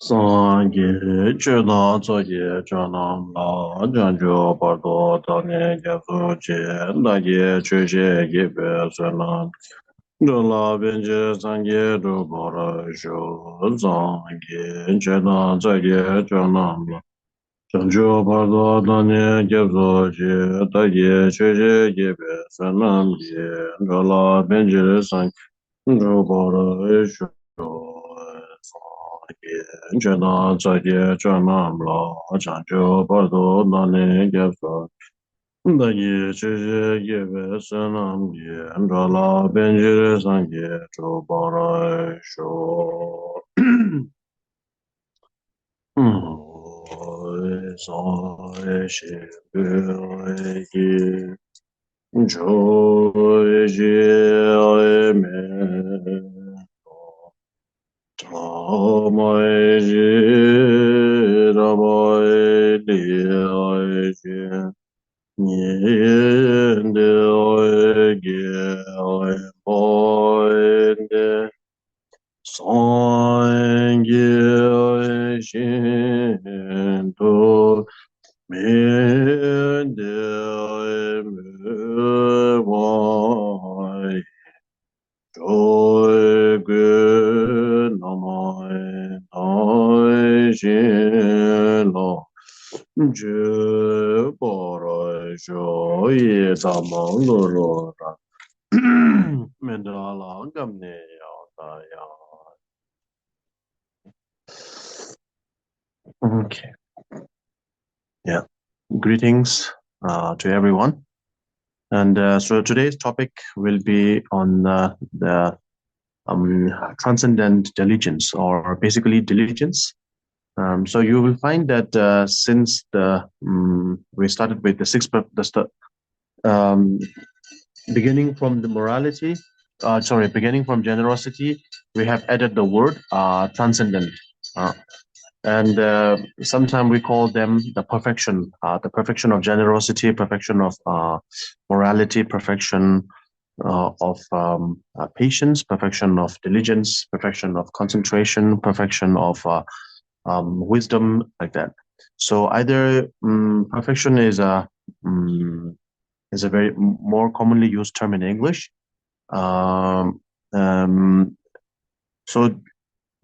Sangye chöda tsoye chönam la janjo bardo tane gyatso che dagye chöche gebe sönam jola benje sangye do bara sho sangye chöda tsoye chönam la janjo bardo tane gyatso che dagye chöche gebe sönam jola benje sangye do bara sho Jena Zaya Janam La Janjo Bardo Nane Gyasa Daye Cheche Yeve Senam Ye Ndala Benjire Sangye Chobara Sho Soe Shibu Ye Joe Jie Me Joy good namai dai lo je bora joy zamang lo ra mendra gamne ya da ya. Okay, yeah. Greetings to everyone. And so today's topic will be on the transcendent diligence, or basically diligence. So you will find that since we started with the um, beginning from the morality, beginning from generosity, we have added the word transcendent. And sometimes we call them the perfection of generosity, perfection of morality, perfection of patience, perfection of diligence, perfection of concentration, perfection of wisdom, like that. So either perfection is a very more commonly used term in English. Um, um, so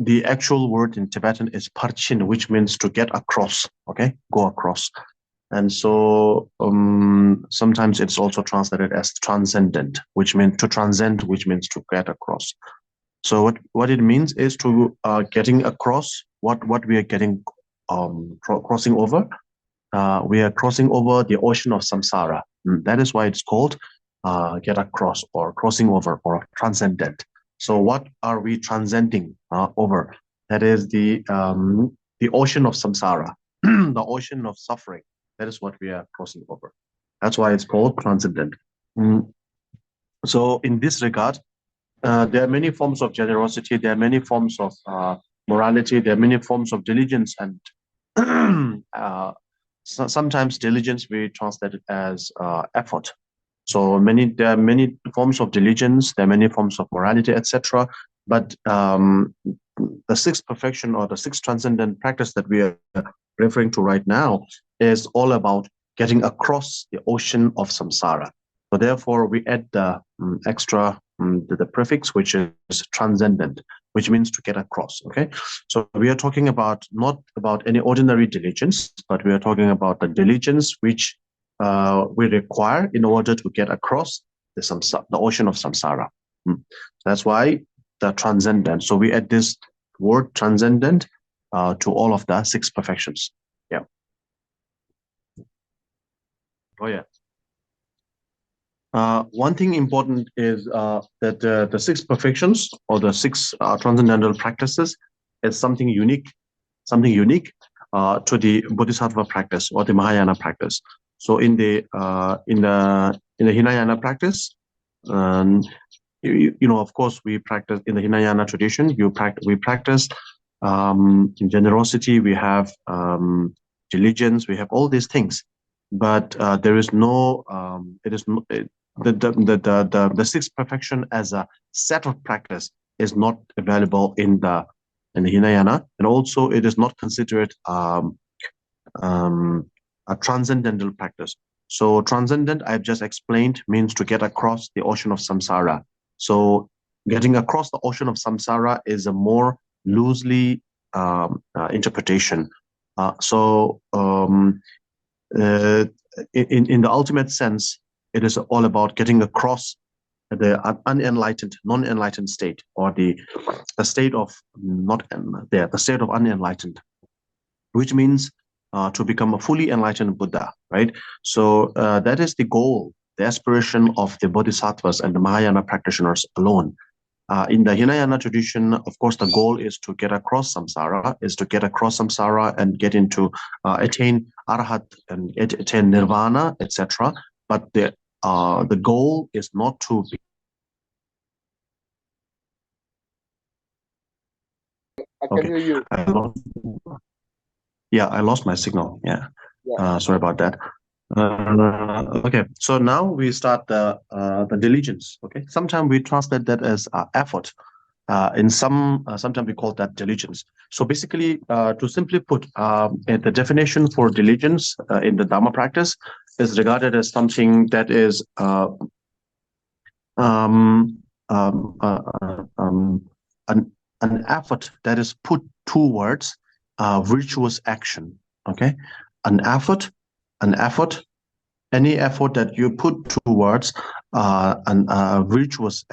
the actual word in Tibetan is parchin, which means to get across. Okay, go across. And so sometimes it's also translated as transcendent, which means to transcend, which means to get across. So what it means is to getting across what we are getting crossing over. We are crossing over the ocean of samsara. That is why it's called get across, or crossing over, or transcendent. So what are we transcending over? That is the ocean of samsara, the ocean of suffering. That is what we are crossing over. That's why it's called transcendent. Mm. So in this regard, there are many forms of generosity. There are many forms of morality. There are many forms of diligence, and sometimes diligence we translate it as effort. So there are many forms of diligence. There are many forms of morality, etc. But the sixth perfection, or the sixth transcendent practice that we are referring to right now, is all about getting across the ocean of samsara. So therefore, we add the extra the prefix, which is transcendent, which means to get across. Okay, so we are talking about not about any ordinary diligence, but we are talking about the diligence which we require in order to get across the ocean of samsara. That's why the transcendent. So we add this word transcendent to all of the six perfections. Yeah. Oh yeah. One thing important is that the six perfections, or the six transcendental practices, is something unique to the Bodhisattva practice, or the Mahayana practice. So in the Hinayana practice, um, of course, we practice in the Hinayana tradition. We practice in generosity. We have diligence. We have all these things, but there is no. It is no, the sixth perfection as a set of practice is not available in the in the Hinayana, and also it is not considered a transcendental practice. So transcendent, I've just explained, means to get across the ocean of samsara. So getting across the ocean of samsara is a more loosely interpretation. In the ultimate sense, it is all about getting across the unenlightened, non-enlightened state, or the state of the state of unenlightened, which means to become a fully enlightened Buddha, right? So that is the goal, the aspiration of the Bodhisattvas and the Mahayana practitioners alone. In the Hinayana tradition, of course, the goal is to get across samsara, and get into attain arahat and attain nirvana, etc. But the goal is not to be. I can hear you. I lost my signal. Sorry about that. Okay, so now we start the diligence. Okay, sometimes we translate that as effort. In sometimes we call that diligence. So basically, to simply put, the definition for diligence in the Dharma practice is regarded as something that is an effort that is put towards virtuous action. Okay, an effort, any effort that you put towards virtuous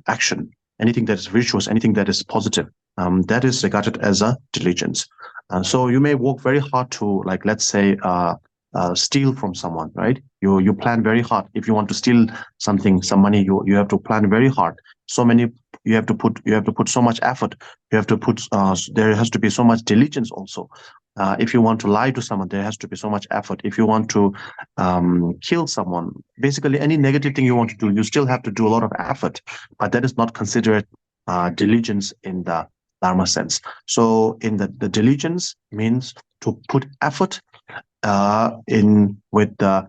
action, anything that is virtuous, anything that is positive, that is regarded as a diligence. So you may work very hard to, like, let's say, steal from someone, right? You plan very hard. If you want to steal something, some money, you have to plan very hard. You have to put so much effort. You have to put there has to be so much diligence also. If you want to lie to someone, there has to be so much effort. If you want to kill someone, basically any negative thing you want to do, you still have to do a lot of effort. But that is not considered diligence in the Dharma sense. So in the diligence means to put effort with the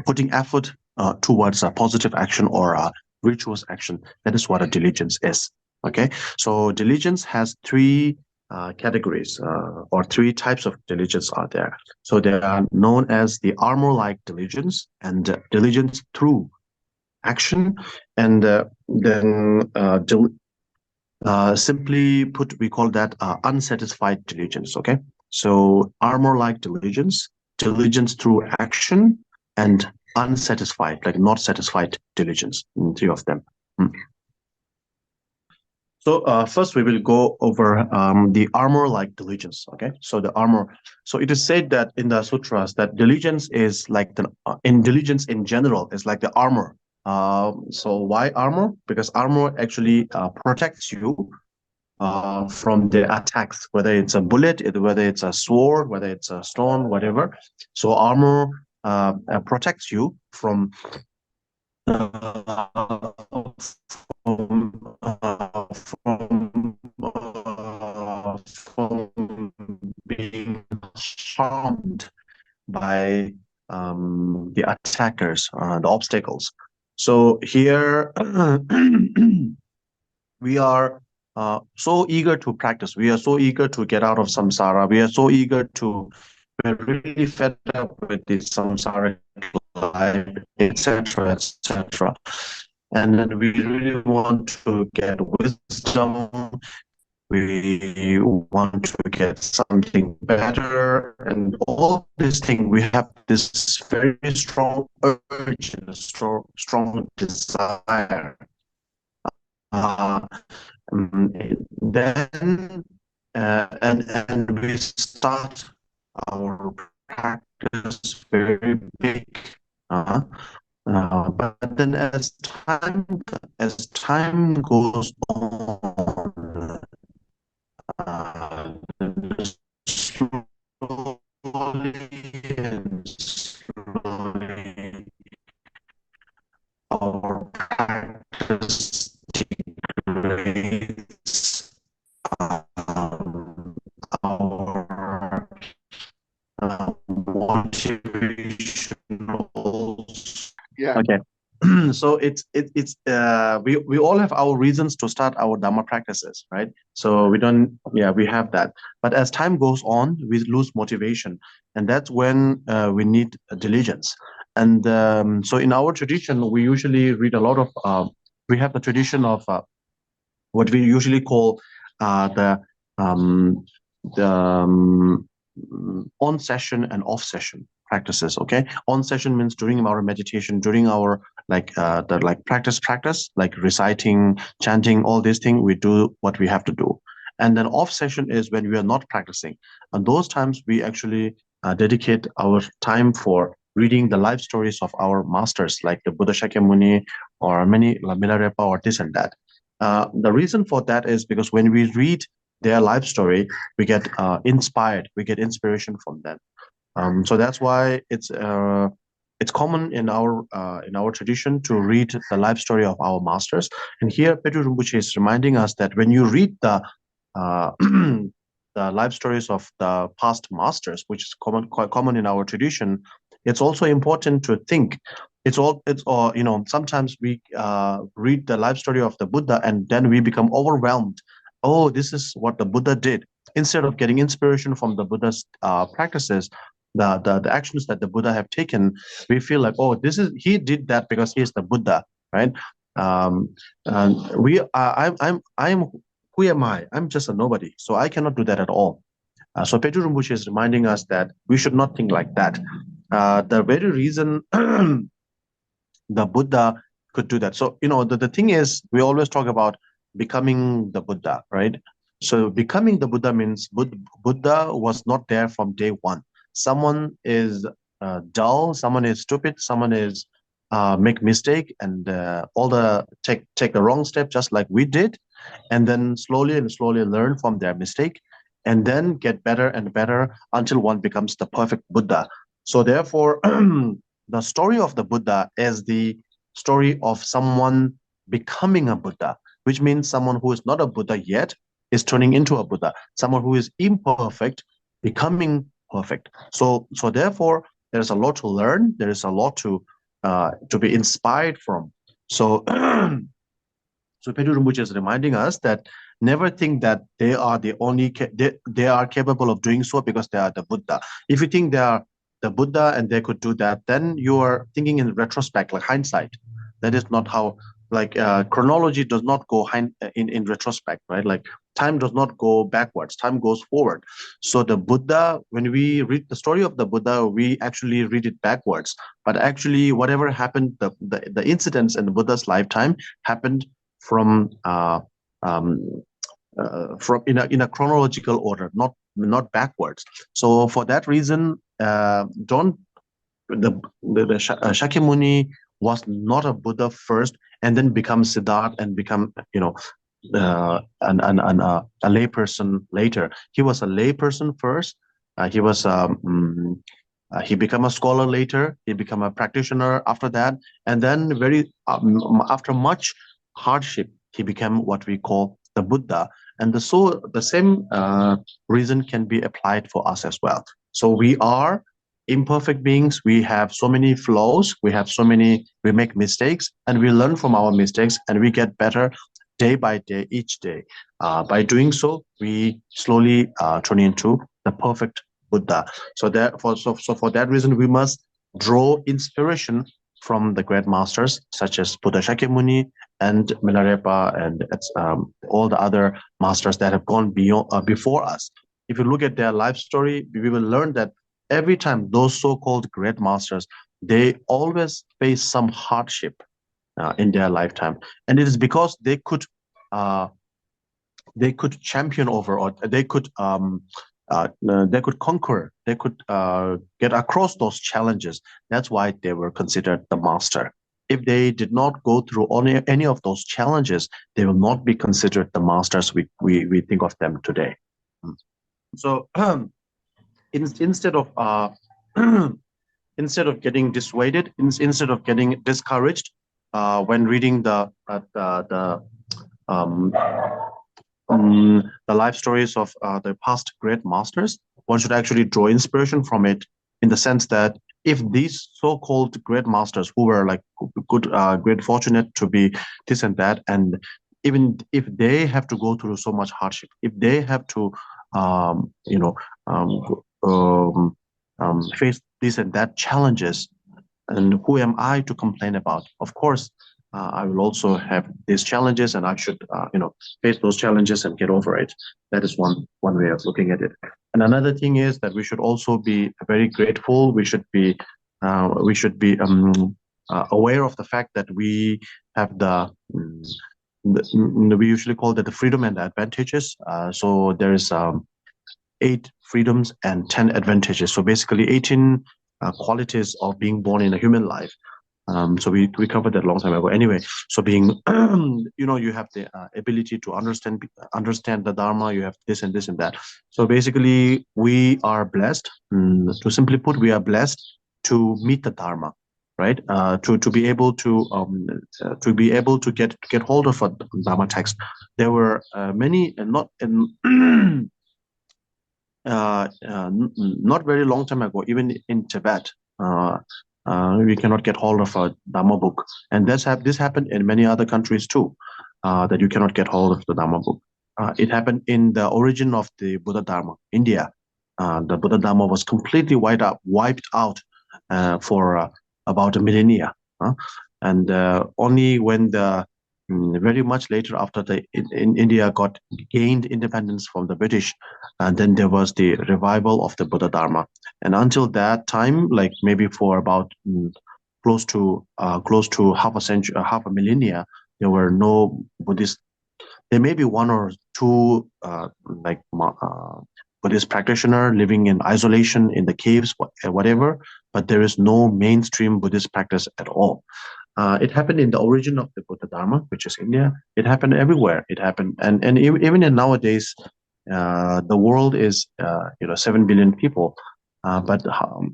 putting effort towards a positive action or a virtuous action. That is what a diligence is. Okay, so diligence has three categories or three types of diligence are there. So they are known as the armor-like diligence and diligence through action, and then simply put, we call that unsatisfied diligence. Okay, so armor-like diligence, diligence through action, and unsatisfied, like not satisfied diligence. Three of them. So first we will go over the armor-like diligence. Okay, so the armor. So it is said that in the sutras that diligence is like diligence in general is like the armor. So why armor? Because armor actually protects you from the attacks, whether it's a bullet, whether it's a sword, whether it's a stone, whatever. So armor protects you from being harmed by the attackers, the obstacles. So here we are so eager to practice. We are so eager to get out of samsara. We are so eager to. We're really fed up with this samsaric life, etc., etc. And then we really want to get wisdom. We want to get something better, and all this thing. We have this very strong urge, and a strong desire. Then and we start our practice very big, but then as time goes on, slowly and slowly our practice degrades, our motivation. Yeah. Okay. So we all have our reasons to start our Dharma practices, right? So we have that. But as time goes on, we lose motivation, and that's when we need diligence. And so in our tradition, we usually read a lot of. We have the tradition of what we usually call the um, on session and off session practices. Okay, on session means during our meditation, during our practice, like reciting, chanting, all these things. We do what we have to do, and then off session is when we are not practicing, and those times we actually dedicate our time for reading the life stories of our masters, like the Buddha Shakyamuni or many like Milarepa or this and that. The reason for that is because when we read their life story, we get inspired, we get inspiration from them. So that's why it's common in our tradition to read the life story of our masters. And here, Pedro Rinpoche is reminding us that when you read the the life stories of the past masters, which is quite common in our tradition, it's also important to think. Sometimes we read the life story of the Buddha and then we become overwhelmed. Oh, this is what the Buddha did. Instead of getting inspiration from the Buddha's practices, the actions that the Buddha have taken, we feel like, oh, he did that because he is the Buddha, right? And I'm who am I? I'm just a nobody, so I cannot do that at all. So Pedro Rinpoche is reminding us that we should not think like that. The very reason the Buddha could do that. So, the thing is, we always talk about becoming the Buddha, right? So, becoming the Buddha means Buddha was not there from day one. Someone is dull, someone is stupid, someone is make mistake and all the take the wrong step, just like we did, and then slowly and slowly learn from their mistake, and then get better and better until one becomes the perfect Buddha. So, therefore, the story of the Buddha is the story of someone becoming a Buddha, which means someone who is not a Buddha yet is turning into a Buddha. Someone who is imperfect becoming perfect. So therefore, there's a lot to learn. There is a lot to be inspired from. So so Pedro Rinpoche is reminding us that never think that they are the only they are capable of doing so because they are the Buddha. If you think they are the Buddha and they could do that, then you are thinking in retrospect, like hindsight. That is not how, like chronology does not go in retrospect, right? Like time does not go backwards, time goes forward. So the Buddha, when we read the story of the Buddha, we actually read it backwards. But actually, whatever happened, the incidents in the Buddha's lifetime happened from um, in a chronological order, not backwards. So for that reason, don't the Shakyamuni was not a Buddha first, and then become Siddhartha and become a layperson later. He was a layperson first. He became a scholar later. He became a practitioner after that, and then after much hardship, he became what we call the Buddha. And the same reason can be applied for us as well. So we are imperfect beings. We have so many flaws. We make mistakes, and we learn from our mistakes, and we get better day by day, each day. By doing so, we slowly turn into the perfect Buddha. So for that reason, we must draw inspiration from the great masters such as Buddha Shakyamuni and Milarepa and all the other masters that have gone before us. If you look at their life story, we will learn that every time those so-called great masters, they always face some hardship in their lifetime, and it is because uh, they could champion over, or they could conquer, they could get across those challenges. That's why they were considered the master. If they did not go through any of those challenges, they will not be considered the masters we think of them today. So instead of instead of getting dissuaded, instead of getting discouraged when reading um, the life stories of the past great masters, one should actually draw inspiration from it, in the sense that if these so-called great masters who were like good, great fortunate to be this and that, and even if they have to go through so much hardship, if they have to, you know, face this and that challenges, and who am I to complain about? Of course, I will also have these challenges, and I should, face those challenges and get over it. That is one way of looking at it. And another thing is that we should also be very grateful. We should be aware of the fact that we have we usually call that the freedom and the advantages. So there is 8 freedoms and 10 advantages. So basically 18 qualities of being born in a human life. So we covered that a long time ago. Anyway, so being, you have the ability to understand the Dharma. You have this and this and that. So basically, we are blessed. To simply put, we are blessed to meet the Dharma, right? To be able to get hold of a Dharma text. There were many, not in. Not very long time ago, even in Tibet, we cannot get hold of a Dhamma book, and this happened in many other countries too, that you cannot get hold of the Dhamma book. It happened in the origin of the Buddha Dharma, India. The Buddha Dharma was completely wiped out for about a millennia, and only when the very much later after in India got gained independence from the British, and then there was the revival of the Buddha Dharma. And until that time, like maybe for about close to half a century, half a millennia, there were no Buddhist. There may be one or two Buddhist practitioner living in isolation in the caves, whatever, but there is no mainstream Buddhist practice at all. It happened in the origin of the Buddha Dharma, which is India. It happened everywhere. It happened, and even in nowadays, the world is 7 billion people, but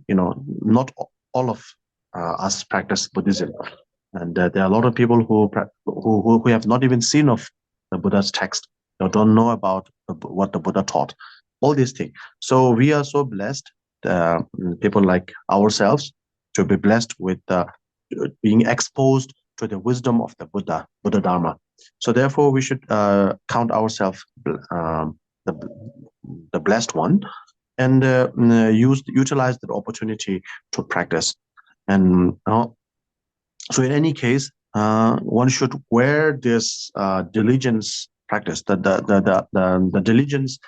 not all of us practice Buddhism, and there are a lot of people who have not even seen of the Buddha's text. They don't know about what the Buddha taught. All these things. So we are so blessed, people like ourselves, to be blessed with being exposed to the wisdom of the Buddha Dharma. So therefore, we should count ourselves the blessed one, and utilize that opportunity to practice. And so, in any case, one should wear this diligence practice, the diligence.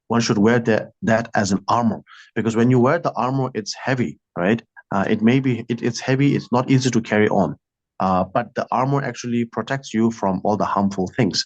One should wear that as an armor, because when you wear the armor, it's heavy, right? It's heavy. It's not easy to carry on, but the armor actually protects you from all the harmful things,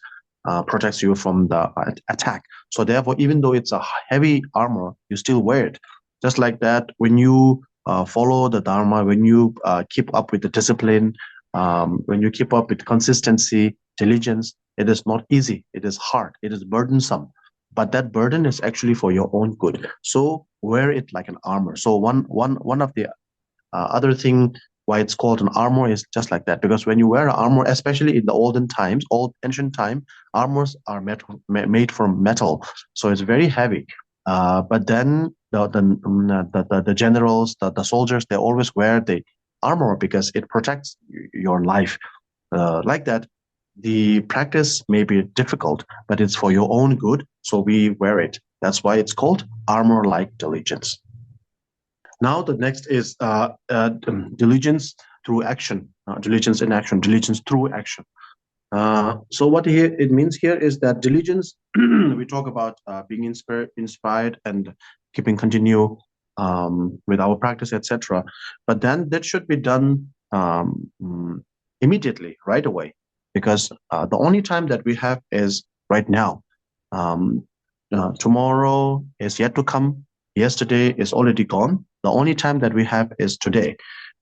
protects you from the attack. So therefore, even though it's a heavy armor, you still wear it. Just like that, when you follow the Dharma, when you keep up with the discipline, when you keep up with consistency, diligence, it is not easy. It is hard. It is burdensome. But that burden is actually for your own good. So wear it like an armor. So one of the other thing why it's called an armor is just like that, because when you wear an armor, especially in the old ancient time, armors are made from metal, so it's very heavy. But then the generals, the soldiers, they always wear the armor because it protects your life. Like that, the practice may be difficult, but it's for your own good, so we wear it. That's why it's called armor-like diligence. Now the next is diligence through action, diligence in action, diligence through action. So what here it means here is that diligence, we talk about being inspired and keeping continue with our practice, etc. But then that should be done immediately, right away, because the only time that we have is right now. Tomorrow is yet to come. Yesterday is already gone. The only time that we have is today,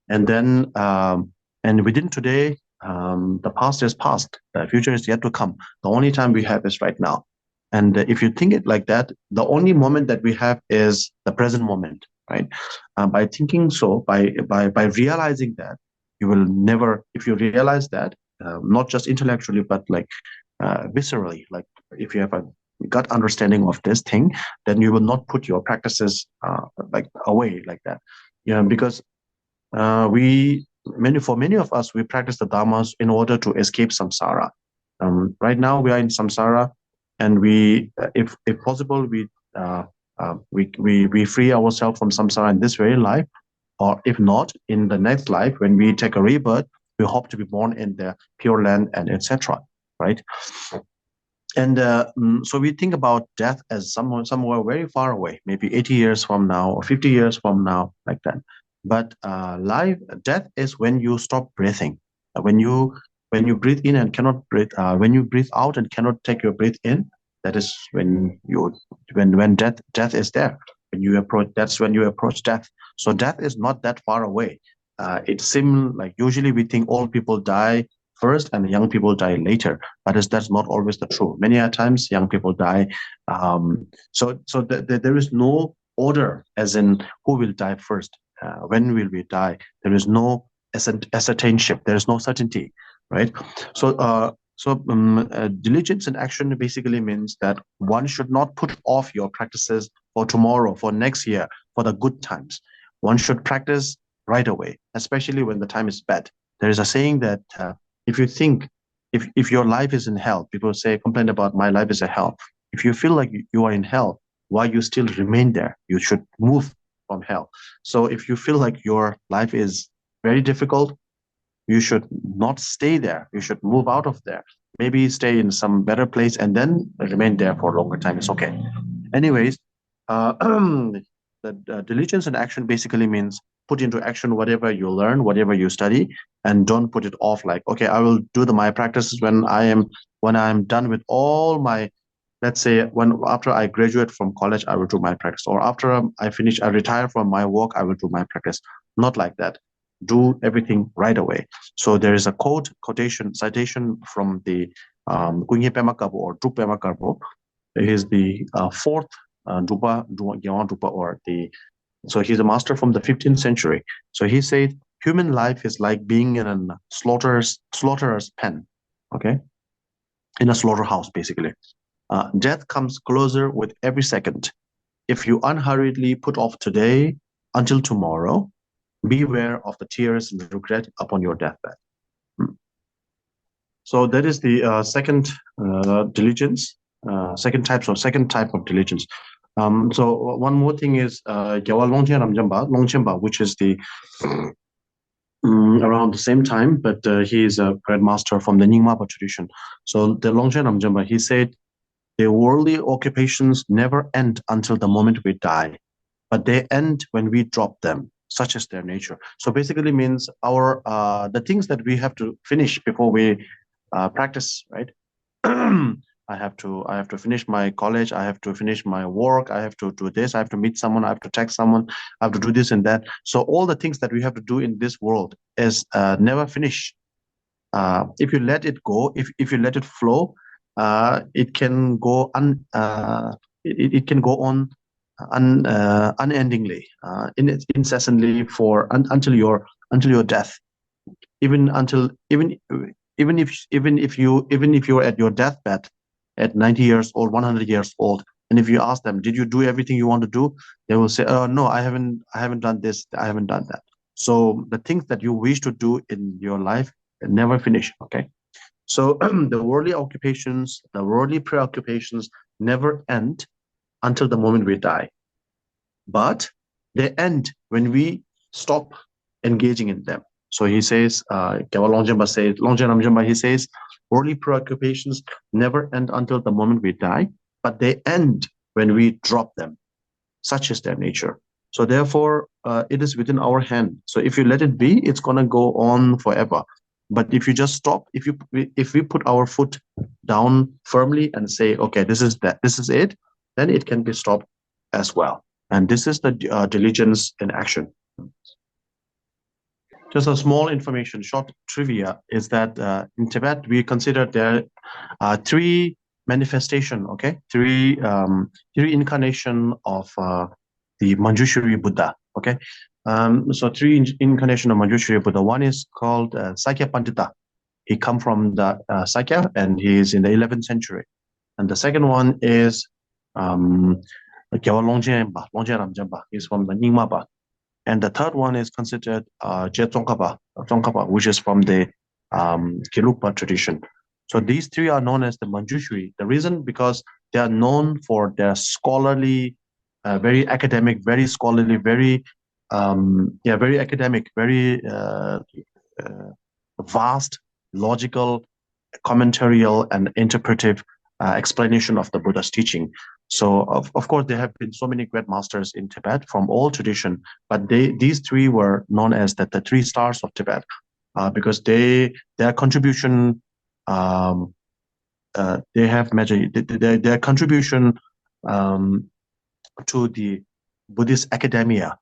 and then and within today, the past is past. The future is yet to come. The only time we have is right now. And if you think it like that, the only moment that we have is the present moment, right? By thinking so, by realizing that, you will never. If you realize that, not just intellectually, but like viscerally, like if you have a gut understanding of this thing, then you will not put your practices like away like that. Yeah, because for many of us, we practice the dharmas in order to escape samsara. Right now, we are in samsara, and if possible, we free ourselves from samsara in this very life, or if not, in the next life, when we take a rebirth, we hope to be born in the Pure Land and etc. Right? And so we think about death as somewhere very far away, maybe 80 years from now or 50 years from now, like that. But death is when you stop breathing. When you breathe in and cannot breathe, when you breathe out and cannot take your breath in, that is when death is there. That's when you approach death. So death is not that far away. It seems like usually we think old people die first and young people die later, but that's not always the truth. Many a times young people die. There is no order as in who will die first, when will we die. There is no ascertainship, there is no certainty, right? Diligence in action basically means that one should not put off your practices for tomorrow, for next year, for the good times. One should practice right away, especially when the time is bad. There is a saying that if you think, if your life is in hell, people complain about my life is a hell. If you feel like you are in hell, why you still remain there? You should move from hell. So if you feel like your life is very difficult, you should not stay there. You should move out of there. Maybe stay in some better place and then remain there for a longer time. It's okay. Anyways, the diligence in action basically means put into action whatever you learn, whatever you study, and don't put it off. Like, okay, I will do my practices when I'm done with all my, let's say, after I graduate from college, I will do my practice, or after I retire from my work, I will do my practice. Not like that. Do everything right away. So there is a citation from the Kunye Pema Karpo or Druk Pema Karpo. He is the fourth Drupa, or so he's a master from the 15th century. So he said, human life is like being in a slaughterer's pen, okay? In a slaughterhouse, basically. Death comes closer with every second. If you unhurriedly put off today until tomorrow, beware of the tears and regret upon your deathbed. So that is the second diligence, second type of diligence. So one more thing is Gyawal Longchenpa, which is the around the same time, but he is a great master from the Nyingmapa tradition. So the Longchen Namjamba, he said, the worldly occupations never end until the moment we die, but they end when we drop them. Such is their nature. So basically means the things that we have to finish before we practice, right? I have to finish my college. I have to finish my work. I have to do this. I have to meet someone. I have to text someone. I have to do this and that. So all the things that we have to do in this world is never finish. If you let it go, if you let it flow, it can go it can go on unendingly, incessantly until your death. Even if you're at your deathbed at 90 years old, 100 years old, and if you ask them, did you do everything you want to do? They will say, oh no, I haven't done this, I haven't done that. So the things that you wish to do in your life never finish. Okay. So the worldly occupations, the worldly preoccupations never end until the moment we die. But they end when we stop engaging in them. So he says, he says, worldly preoccupations never end until the moment we die, but they end when we drop them. Such is their nature. So therefore, it is within our hand. So if you let it be, it's going to go on forever. But if you just stop, if we put our foot down firmly and say, okay, this is it, then it can be stopped as well. And this is the diligence in action. Just a small information, short trivia is that in Tibet, we consider there are three manifestation, okay? Three incarnation of the Manjushri Buddha, okay? So three incarnation of Manjushri Buddha. One is called Sakya Pandita. He come from the Sakya and he is in the 11th century. And the second one is Gyawal Longchen Ramjamba. He's from the Nyingmapa. And the third one is considered Je Tsongkhapa, which is from the Gelugpa tradition. So these three are known as the Manjushri. The reason because they are known for their scholarly, very academic, very scholarly, very very academic, very vast, logical, commentarial, and interpretive explanation of the Buddha's teaching. So, of course, there have been so many great masters in Tibet from all tradition, but these three were known as the three stars of Tibet because their contribution they have measured their contribution to the Buddhist academia,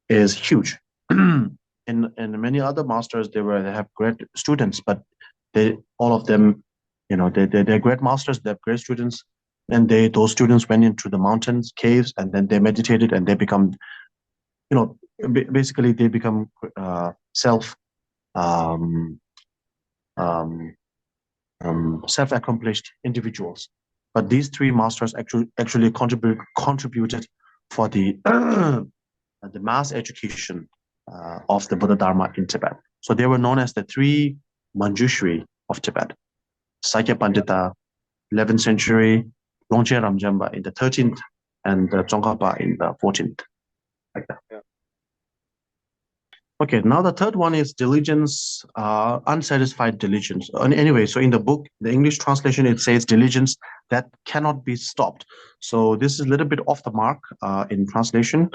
is huge. In many other masters, they have great students, but all of them, they're great masters. They have great students, and those students went into the mountains, caves, and then they meditated, and they become, basically they become self self-accomplished individuals. But these three masters actually contributed for the the mass education of the Buddha Dharma in Tibet. So they were known as the three Manjushri of Tibet. Sakya Pandita, 11th century, Longchen Ramjamba in the 13th, and Tsongkhapa in the 14th. Like that. Yeah. Okay, now the third one is diligence, unsatisfied diligence. Anyway, so in the book, the English translation, it says diligence that cannot be stopped. So this is a little bit off the mark in translation.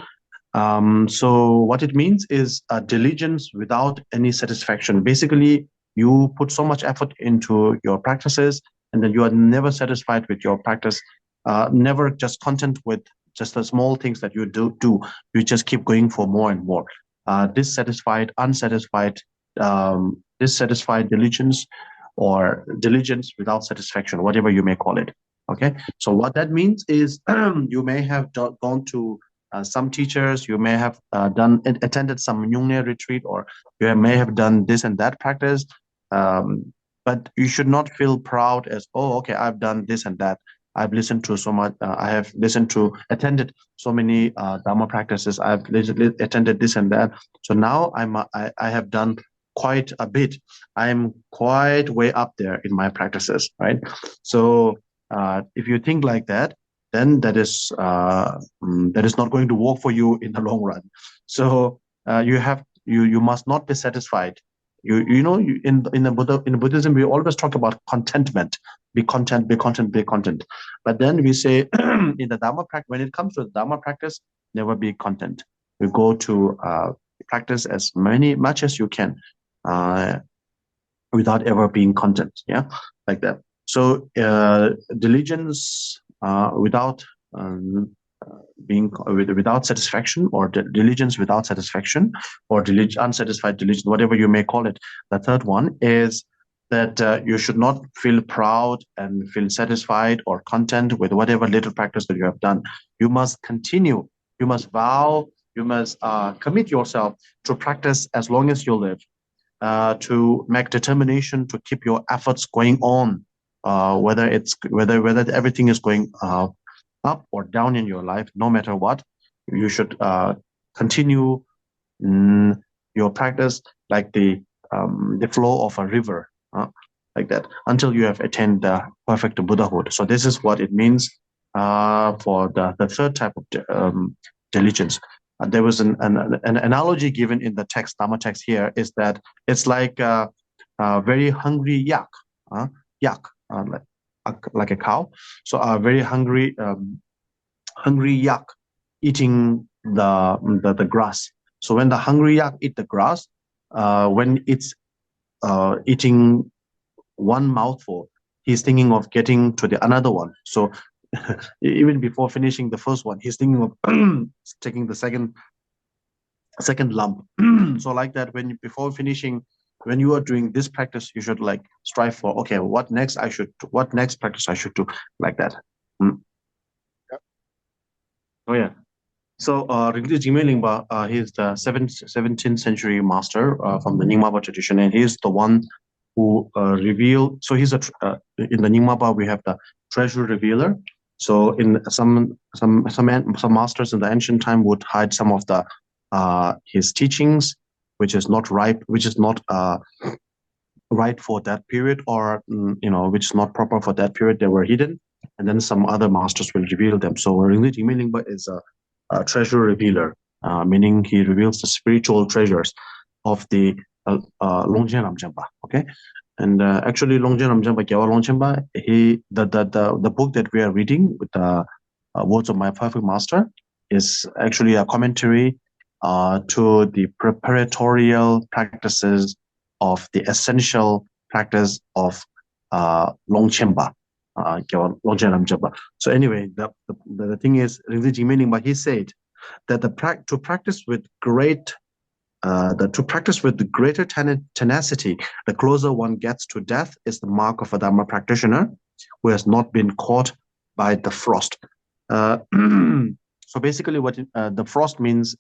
So what it means is diligence without any satisfaction. Basically, you put so much effort into your practices, and then you are never satisfied with your practice, never just content with just the small things that you do. You just keep going for more and more. Dissatisfied, unsatisfied, dissatisfied diligence, or diligence without satisfaction, whatever you may call it. Okay, so what that means is you may have gone to some teachers, you may have attended some Nyungne retreat, or you may have done this and that practice, but you should not feel proud as, oh, okay, I've done this and that. I've listened to so much. I have attended so many Dharma practices. I've attended this and that. So now I have done quite a bit. I'm quite way up there in my practices, right? So if you think like that, then that is not going to work for you in the long run. So you must not be satisfied. In Buddhism we always talk about contentment. Be content, be content, be content. But then we say in the Dharma practice, when it comes to the Dharma practice, never be content. We go to practice as much as you can without ever being content. Yeah, like that. So diligence without without satisfaction, or diligence without satisfaction, or unsatisfied diligence, whatever you may call it. The third one is that you should not feel proud and feel satisfied or content with whatever little practice that you have done. You must continue. You must vow. You must commit yourself to practice as long as you live. To make determination to keep your efforts going on, whether everything is going up or down in your life, no matter what, you should continue your practice like the flow of a river, like that, until you have attained the perfect Buddhahood. So this is what it means for the third type of diligence. There was an analogy given in the text, Dharma text here, is that it's like a very hungry yak, like a cow. So a very hungry yak eating the grass. So when the hungry yak eat the grass, when it's eating one mouthful, he's thinking of getting to the another one. So even before finishing the first one, he's thinking of taking the second lump. So like that, before finishing, when you are doing this practice, you should like strive for, okay, what next practice I should do, like that. Yep. Oh yeah. So Rinpoche Jigme Lingpa, he's the 17th century master from the Nyingmapa tradition, and he's the one who revealed. So he's in the Nyingmapa we have the treasure revealer. So in some masters in the ancient time would hide some of the his teachings, which is not ripe, which is not right for that period, or which is not proper for that period. They were hidden, and then some other masters will reveal them. So Rinpoche Jigme is a treasure revealer, meaning he reveals the spiritual treasures of the Longchen Ramjamba. Okay, and actually Longchen Ramjamba Gyawa Longchenpa, the book that we are reading with the words of my perfect master is actually a commentary to the preparatorial practices of the essential practice of Longchenpa, Gyawa Longchen Ramjamba. So anyway, the thing is, Rinpoche Jigme, he said that to practice with the greater tenacity, the closer one gets to death, is the mark of a Dharma practitioner who has not been caught by the frost. So basically, what the frost means.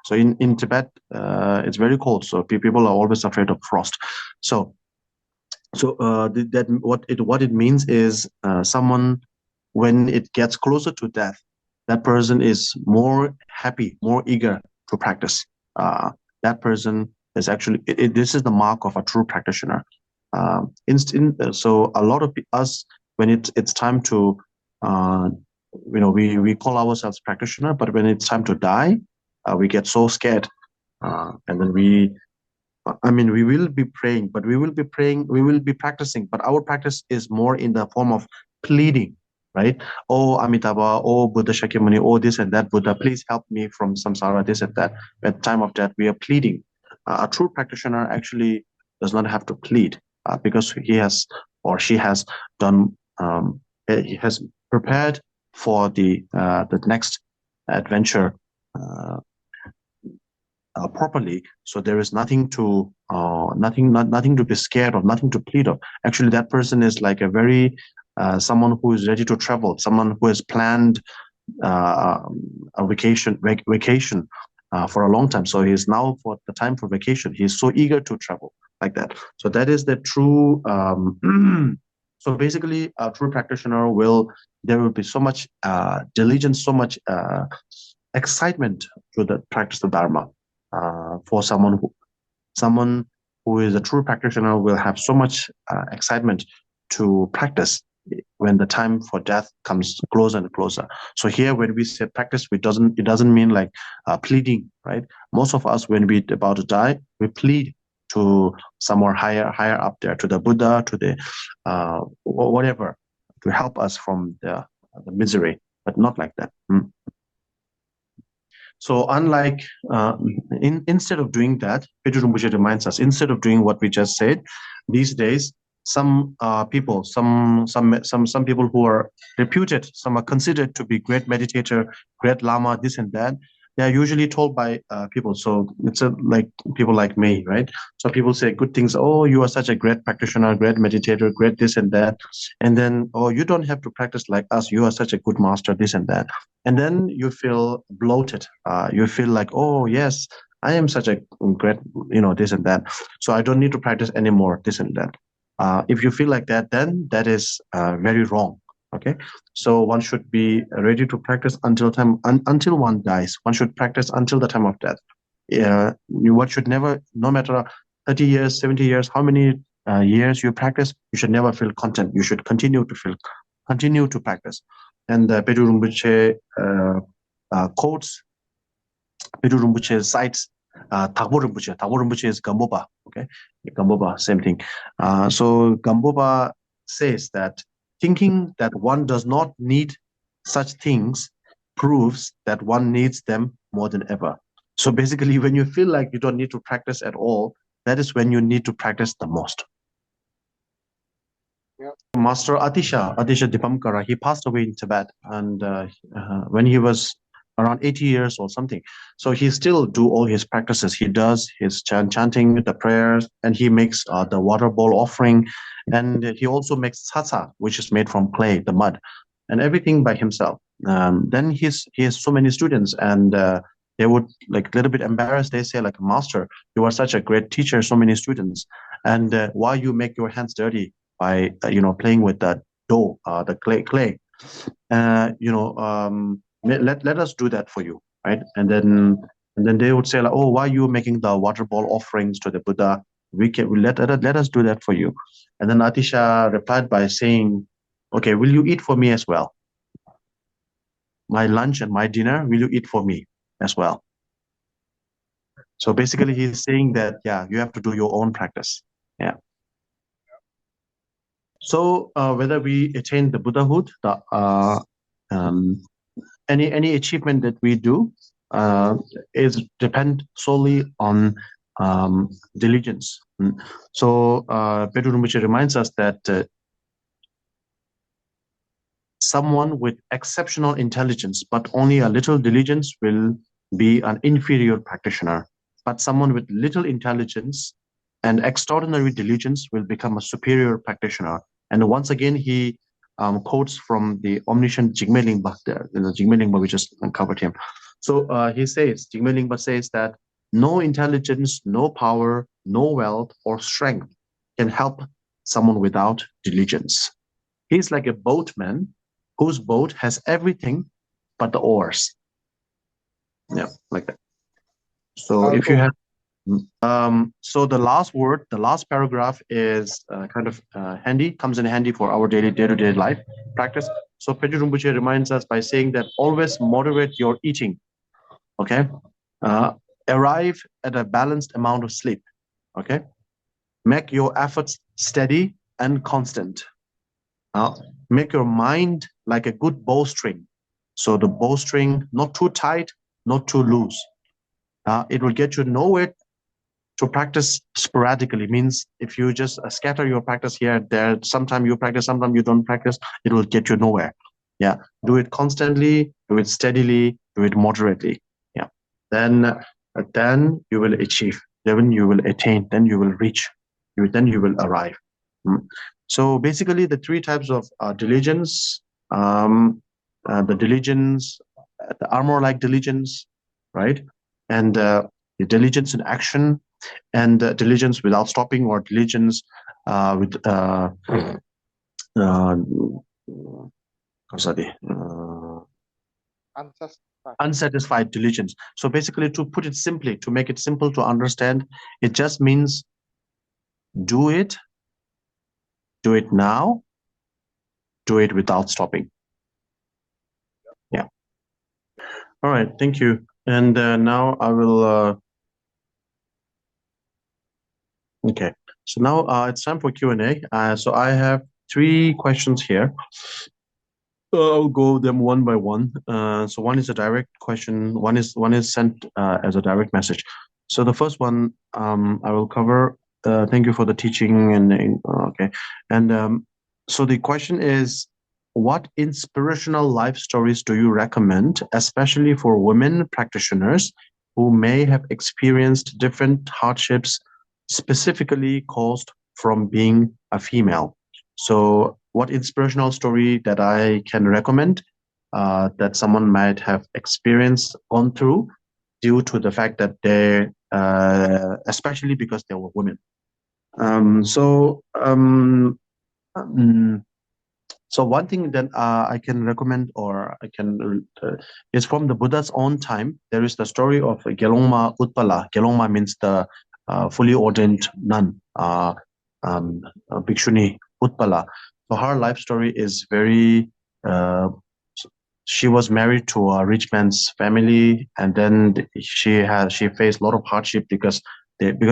So in Tibet, it's very cold. So people are always afraid of frost. So what it means is someone, when it gets closer to death, that person is more happy, more eager to practice. That person is actually this is the mark of a true practitioner. So a lot of us, when it's time to we call ourselves practitioner, but when it's time to die, we get so scared, and then we will be praying, but we will be practicing, but our practice is more in the form of pleading, right? Oh Amitabha, oh Buddha Shakyamuni, oh this and that Buddha, please help me from samsara, this and that. At the time of death, we are pleading. A true practitioner actually does not have to plead, because he has or she has done, he has prepared for the next adventure properly. So there is nothing to nothing to be scared of, nothing to plead of. Actually, that person is like a very someone who is ready to travel, someone who has planned a vacation for a long time. So he's now for the time for vacation. He's so eager to travel like that. So that is the true. So basically, a true practitioner there will be so much diligence, so much excitement to the practice of Dharma. For someone who is a true practitioner will have so much excitement to practice when the time for death comes closer and closer. So here, when we say practice, it doesn't mean like pleading, right? Most of us, when we're about to die, we plead to somewhere higher up there, to the Buddha, to the whatever, to help us from the misery, but not like that. So unlike instead of doing that, Pedro Rinpoche reminds us, instead of doing what we just said, these days some people, some people who are reputed, some are considered to be great meditator, great lama, this and that. They are usually told by people. So it's like people like me, right? So people say good things. Oh, you are such a great practitioner, great meditator, great this and that. And then, oh, you don't have to practice like us. You are such a good master, this and that. And then you feel bloated. You feel like, oh yes, I am such a great, this and that. So I don't need to practice anymore, this and that. If you feel like that, then that is very wrong. Okay, so one should be ready to practice until one dies. One should practice until the time of death. One should never, no matter 30 years, 70 years, how many years you practice, you should never feel content. You should continue to practice. And Pedro Rinpoche quotes, Pedro Rinpoche cites Thakur Rinpoche. Thakur Rinpoche is Gambopa. Okay, Gambopa, same thing. So Gambopa says that thinking that one does not need such things proves that one needs them more than ever. So basically, when you feel like you don't need to practice at all, that is when you need to practice the most. Master Atisha Dipamkara, he passed away in Tibet, and when he was around 80 years or something. So he still do all his practices. He does his chanting, the prayers, and he makes the water bowl offering, and he also makes tsatsa, which is made from clay, the mud, and everything by himself. Then he has so many students, and they would like a little bit embarrassed. They say like, Master, you are such a great teacher, so many students, and why you make your hands dirty by playing with the dough, the clay. let us do that for you, right? And then they would say like, oh, why are you making the water ball offerings to the Buddha? Let us do that for you. And then Atisha replied by saying, okay, will you eat for me as well? My lunch and my dinner, will you eat for me as well? So basically he's saying that, yeah, you have to do your own practice. Yeah. So whether we attain the Buddhahood, any achievement that we do is depend solely on diligence. So Pedro Rinpoche reminds us that someone with exceptional intelligence but only a little diligence will be an inferior practitioner. But someone with little intelligence and extraordinary diligence will become a superior practitioner. And once again, he quotes from the omniscient Jigme Lingpa, Jigme Lingpa, we just covered him. So Jigme Lingpa says that no intelligence, no power, no wealth or strength can help someone without diligence. He's like a boatman whose boat has everything but the oars. Yeah, like that. So if you have, so the last word, the last paragraph is kind of handy, comes in handy for our day-to-day life practice. So Pedro Rinpoche reminds us by saying that always moderate your eating, okay? Arrive at a balanced amount of sleep, okay? Make your efforts steady and constant. Make your mind like a good bowstring. So the bowstring, not too tight, not too loose. It will get you nowhere to practice sporadically. Means if you just scatter your practice here and there, sometime you practice, sometimes you don't practice, it will get you nowhere. Yeah, do it constantly, do it steadily, do it moderately. Yeah, then you will achieve, then you will attain, then you will reach, then you will arrive. So basically, the three types of diligence, the diligence, the armor-like diligence, right, and the diligence in action, and diligence without stopping, or diligence with unsatisfied diligence. So basically, to put it simply, to make it simple to understand, it just means do it now, do it without stopping. Yeah. All right, thank you. And now I will okay, so now it's time for Q&A. So I have 3 questions here. I'll go them one by one. So one is a direct question. One is sent as a direct message. So the first one I will cover. Thank you for the teaching. And okay, and so the question is, what inspirational life stories do you recommend, especially for women practitioners who may have experienced different hardships, specifically caused from being a female? So what inspirational story that I can recommend that someone might have experienced, gone through, due to the fact that they, especially because they were women. So one thing that I can recommend, or I can, is from the Buddha's own time. There is the story of Gelongma Utpala. Gelongma means the fully ordained nun, Bhikshuni Utpala. So her life story is very. She was married to a rich man's family, and then she faced a lot of hardship because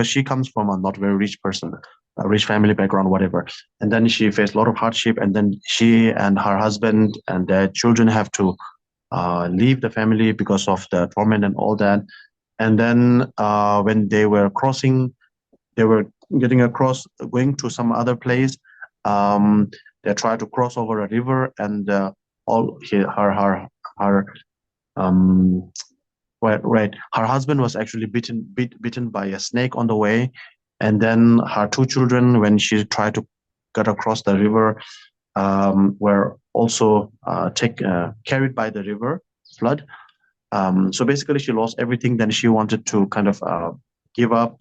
she comes from a not very rich person, a rich family background, whatever. And then she faced a lot of hardship, and then she and her husband and their children have to leave the family because of the torment and all that. And then when they were getting across, going to some other place. They tried to cross over a river, and her her husband was actually bitten by a snake on the way, and then her 2 children, when she tried to get across the river, were also carried by the river flood. So basically, she lost everything. Then she wanted to kind of give up,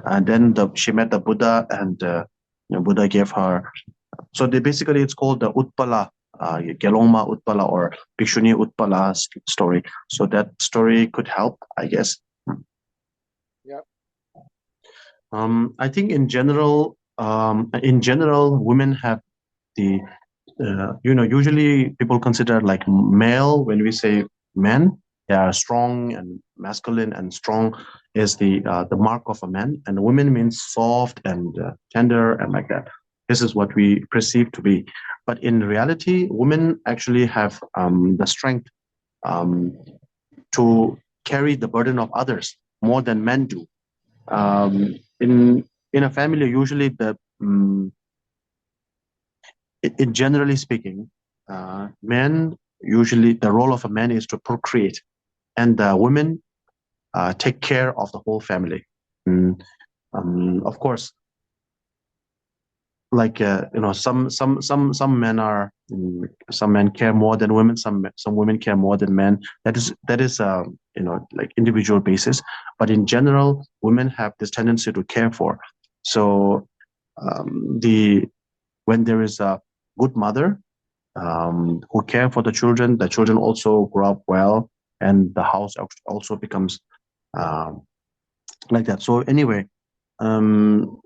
and then she met the Buddha, and Buddha gave her. So it's called the Utpala Gelongma Utpala or Bhikshuni Utpala story. So that story could help, I guess. Yeah. I think in general, women have the usually people consider like male. When we say men, they are strong and masculine, and strong is the mark of a man, and women means soft and tender and like that. This is what we perceive to be, but in reality women actually have the strength to carry the burden of others more than men do. In a family, usually in generally speaking, men usually the role of a man is to procreate, and the women take care of the whole family. Mm, of course, like some men are some men care more than women, some women care more than men. That is like individual basis, but in general women have this tendency to care for. So the when there is a good mother who care for the children also grow up well, and the house also becomes um, like that. So anyway, um,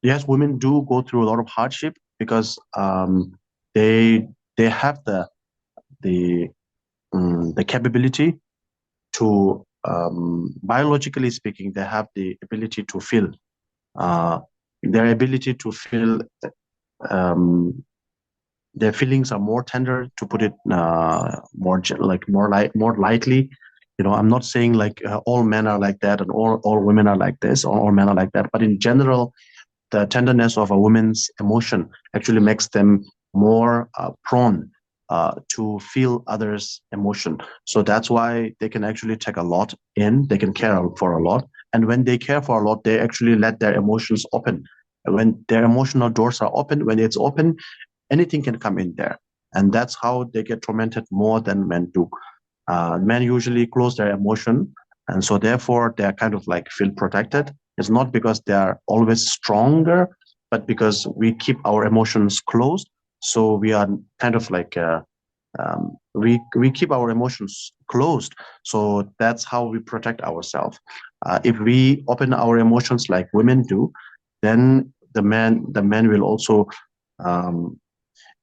yes, women do go through a lot of hardship because they they have the the capability to biologically speaking, they have the ability to feel. Uh, their ability to feel, um, their feelings are more tender, to put it more lightly. I'm not saying like all men are like that and all women are like this, or all men are like that, but in general the tenderness of a woman's emotion actually makes them more prone to feel others' emotion. So that's why they can actually take a lot in, they can care for a lot. And when they care for a lot, they actually let their emotions open. And when their emotional doors are open, when it's open, anything can come in there. And that's how they get tormented more than men do. Men usually close their emotion, and so therefore they're kind of like feel protected. It's not because they are always stronger, but because we keep our emotions closed. So we are kind of like we keep our emotions closed. So that's how we protect ourselves. If we open our emotions like women do, then the man will also um,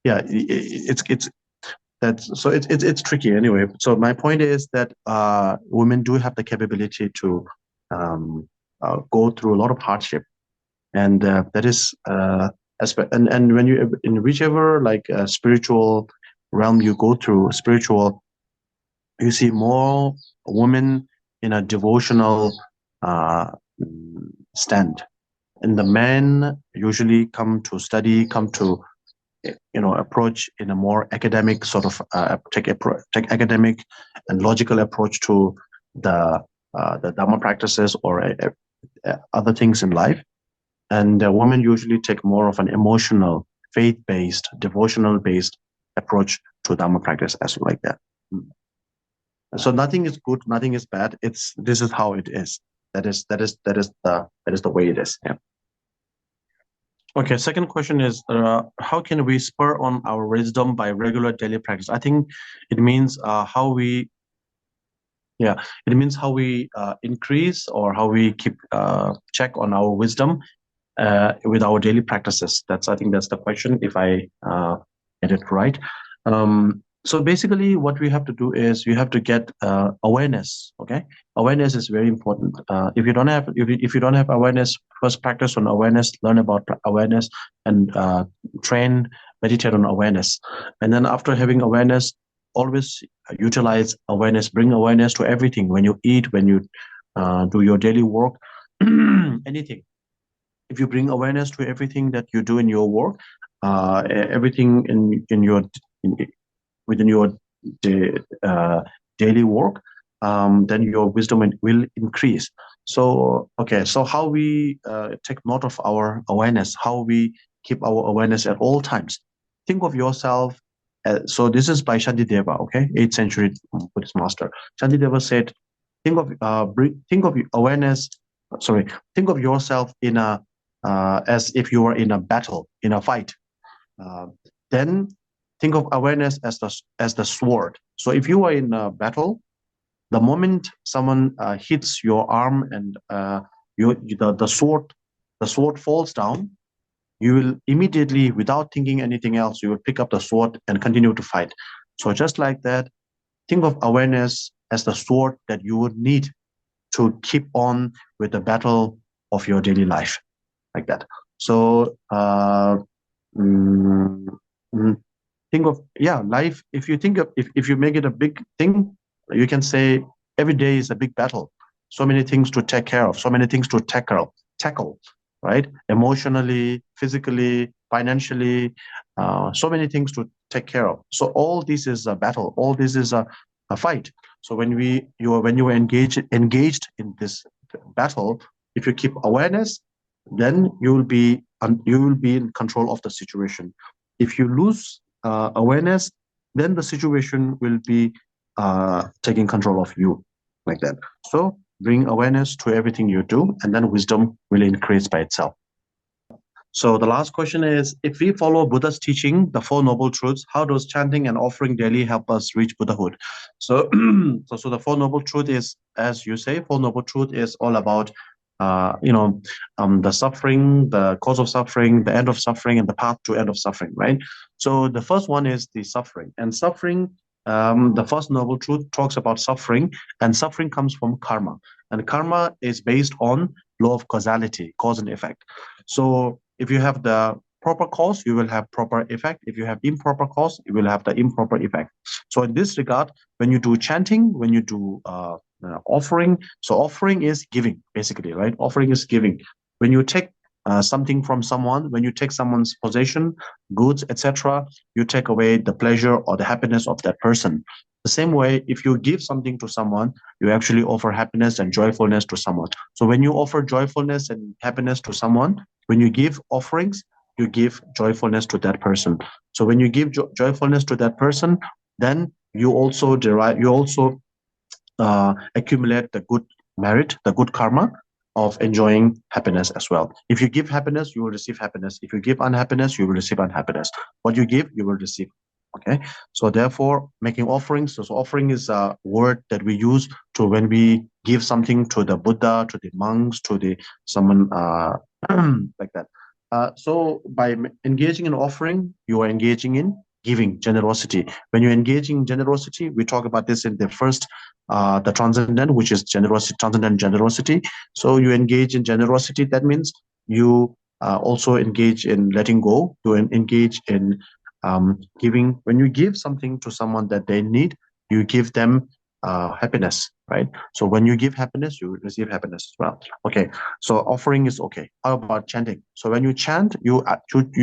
yeah, it's that's so it's tricky anyway. So my point is that women do have the capability to um, go through a lot of hardship, and that is and when you in whichever like spiritual realm you go through, spiritual, you see more women in a devotional uh, stand, and the men usually come to study, come to approach in a more academic sort of take academic and logical approach to the Dharma practices or other things in life. And women usually take more of an emotional, faith-based, devotional-based approach to Dharma practice as like that. So nothing is good, nothing is bad. This is how it is. That is the way it is. Yeah. Okay, second question is how can we spur on our wisdom by regular daily practice? I think it means how we increase, or how we keep check on our wisdom with our daily practices. I think that's the question, if I get it right. So basically what we have to do is we have to get awareness. Okay, awareness is very important. If you don't have awareness, first practice on awareness, learn about awareness, and train, meditate on awareness. And then after having awareness, always utilize awareness, bring awareness to everything. When you eat, when you do your daily work, anything, if you bring awareness to everything that you do in your work, everything in, within your daily work, then your wisdom will increase. So okay, so how we take note of our awareness, how we keep our awareness at all times. Think of yourself. So this is by Shantideva, okay, 8th century Buddhist master. Shantideva said, think of awareness. Sorry, think of yourself in as if you were in a battle, in a fight. Uh, then think of awareness as the sword. So if you are in a battle, the moment someone hits your arm and the sword falls down, you will immediately, without thinking anything else, you will pick up the sword and continue to fight. So just like that, think of awareness as the sword that you would need to keep on with the battle of your daily life, like that. So mm, mm, think of life. If you think of if you make it a big thing, you can say every day is a big battle. So many things to take care of, so many things to tackle, right? Emotionally, physically, financially, so many things to take care of. So all this is a battle. All this is a fight. So when you are engaged in this battle, if you keep awareness, then you will be in control of the situation. If you lose awareness, then the situation will be taking control of you, like that. So bring awareness to everything you do, and then wisdom will increase by itself. So the last question is, if we follow Buddha's teaching, the Four Noble Truths, how does chanting and offering daily help us reach Buddhahood? So, so the Four Noble Truth is, as you say, Four Noble Truth is all about, the suffering, the cause of suffering, the end of suffering, and the path to end of suffering, right? So the first one is the suffering. And suffering, the first Noble Truth talks about suffering, and suffering comes from karma. And karma is based on law of causality, cause and effect. So if you have the proper cause, you will have proper effect. If you have improper cause, you will have the improper effect. So in this regard, when you do chanting, when you do offering, so offering is giving, basically, right? Offering is giving. When you take something from someone, when you take someone's possession, goods, etc., you take away the pleasure or the happiness of that person. The same way, if you give something to someone, you actually offer happiness and joyfulness to someone. So when you offer joyfulness and happiness to someone, when you give offerings, you give joyfulness to that person. So when you give joyfulness to that person, then you also accumulate the good merit, the good karma of enjoying happiness as well. If you give happiness, you will receive happiness. If you give unhappiness, you will receive unhappiness. What you give, you will receive. Okay. So therefore, making offerings. So offering is a word that we use to when we give something to the Buddha, to the monks, to the someone like that. So by engaging in offering, you are engaging in giving, generosity. When you engage in generosity, we talk about this in the first, the transcendent, which is generosity, transcendent generosity. So you engage in generosity. That means you also engage in letting go. You engage in giving. When you give something to someone that they need, you give them happiness, right? So when you give happiness, you receive happiness as well. Okay, so offering is okay. How about chanting? So when you chant, you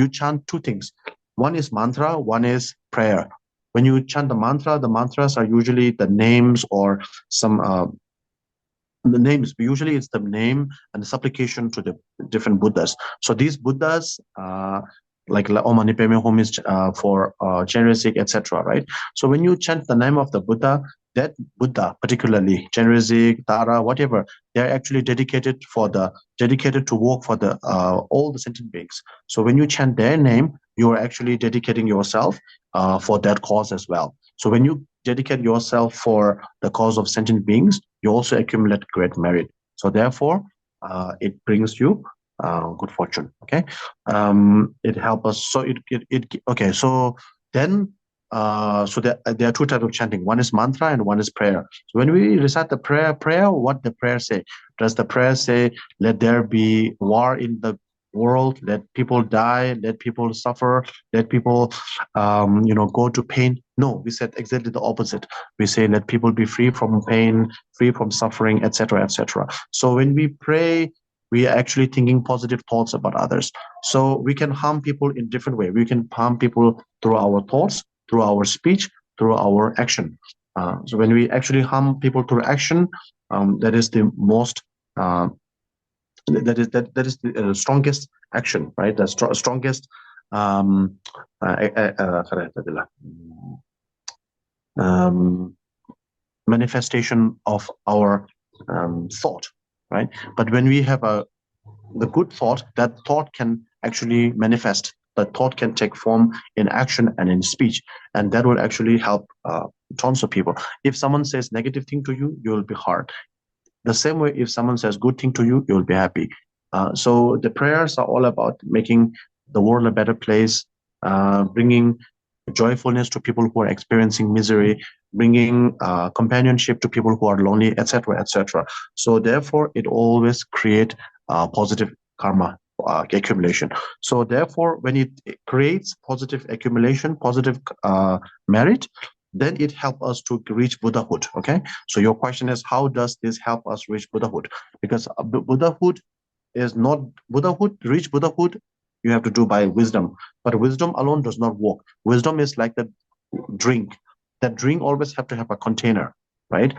chant two things. One is mantra, one is prayer. When you chant the mantras are usually the names or some the names. Usually it's the name and the supplication to the different Buddhas. So these Buddhas, like Om Mani Padme Hum is for Chenrezig, etc. Right? So when you chant the name of the Buddha, that Buddha, particularly Chenrezig, Tara, whatever, they're actually dedicated to work for the all the sentient beings. So when you chant their name, you are actually dedicating yourself for that cause as well. So when you dedicate yourself for the cause of sentient beings, you also accumulate great merit. So therefore, it brings you good fortune. Okay, it helps us. So it okay. So then, so there are two types of chanting. One is mantra and one is prayer. So when we recite the prayer, what the prayer say? Does the prayer say, "Let there be war in the world, let people die, let people suffer, let people go to pain"? No, we said exactly the opposite. We say let people be free from pain, free from suffering, etc., etc. So when we pray, we are actually thinking positive thoughts about others. So we can harm people in different way. We can harm people through our thoughts, through our speech, through our action. So when we actually harm people through action, that is the most that is the strongest action, right? The strongest um, um, manifestation of our thought, right? But when we have the good thought, that thought can actually manifest the thought can take form in action and in speech, and that will actually help tons of people. If someone says negative thing to you, you will be hurt. The same way, if someone says good thing to you, you will be happy. So the prayers are all about making the world a better place, bringing joyfulness to people who are experiencing misery, bringing companionship to people who are lonely, etc., etc. So therefore, it always creates positive karma accumulation. So therefore, when it creates positive accumulation, positive merit, then it helps us to reach Buddhahood. Okay. So your question is, how does this help us reach Buddhahood? Because Buddhahood is not Buddhahood. Reach Buddhahood, you have to do by wisdom. But wisdom alone does not work. Wisdom is like the drink. That drink always have to have a container, right?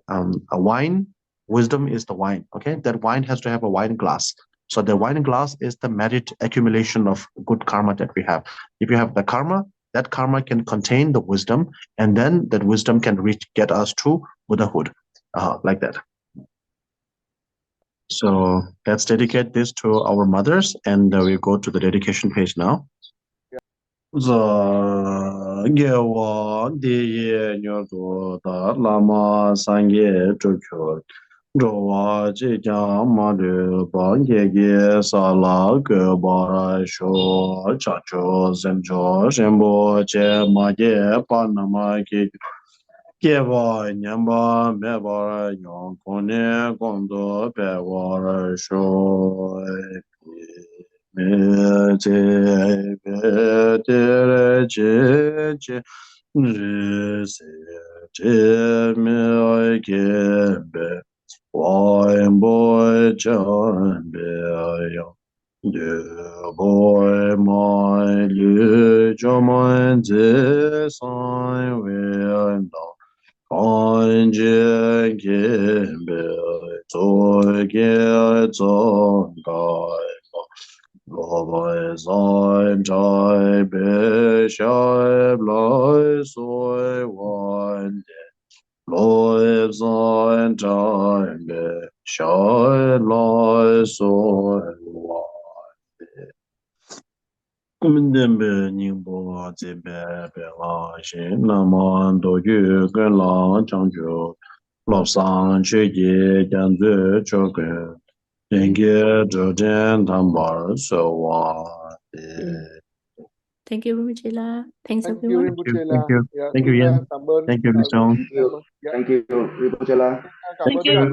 A wine, wisdom is the wine. Okay, that wine has to have a wine glass. So the wine glass is the merit accumulation of good karma that we have. If you have the karma, that karma can contain the wisdom, and then that wisdom can get us to Buddhahood, like that. So let's dedicate this to our mothers, and we go to the dedication page now. Lama Sangye Chukyo Jowa Jikyang Madu Bangye Sala Gubara Sho Chacho Semcho Shembo Che Magye Panama Ki Keba Nyamba Mebara Yon Kone Kondo Pewara Sho Me Te Pe Tere Che Che Se Che Me Kebe Boy Chan Be Yo De Boy My Lu Joman Ze San We An Je Kebe Zo Ge Zo Gai Lo Zan Jai Be Shai Blai Soi Wan Lo Zan Jai Be Shai Blai Soi Wan Kumdembe Ningbo Zibe Be La Shin Naman Do Yu Gen La Chang Ju Lo San Che Ye Gan Zu Cho Gen Denge Zhe Jian Tambar So Wan Thank you, Rinpoche. Thanks Thank you, everyone. Rinpoche. you. Dạ, Thank you, xin Yen. cảm ơn. Thank you, Miss Dạ, Jones. cảm ơn. Dạ, Thank you, Rinpoche. cảm Thank ơn tất cả you. quý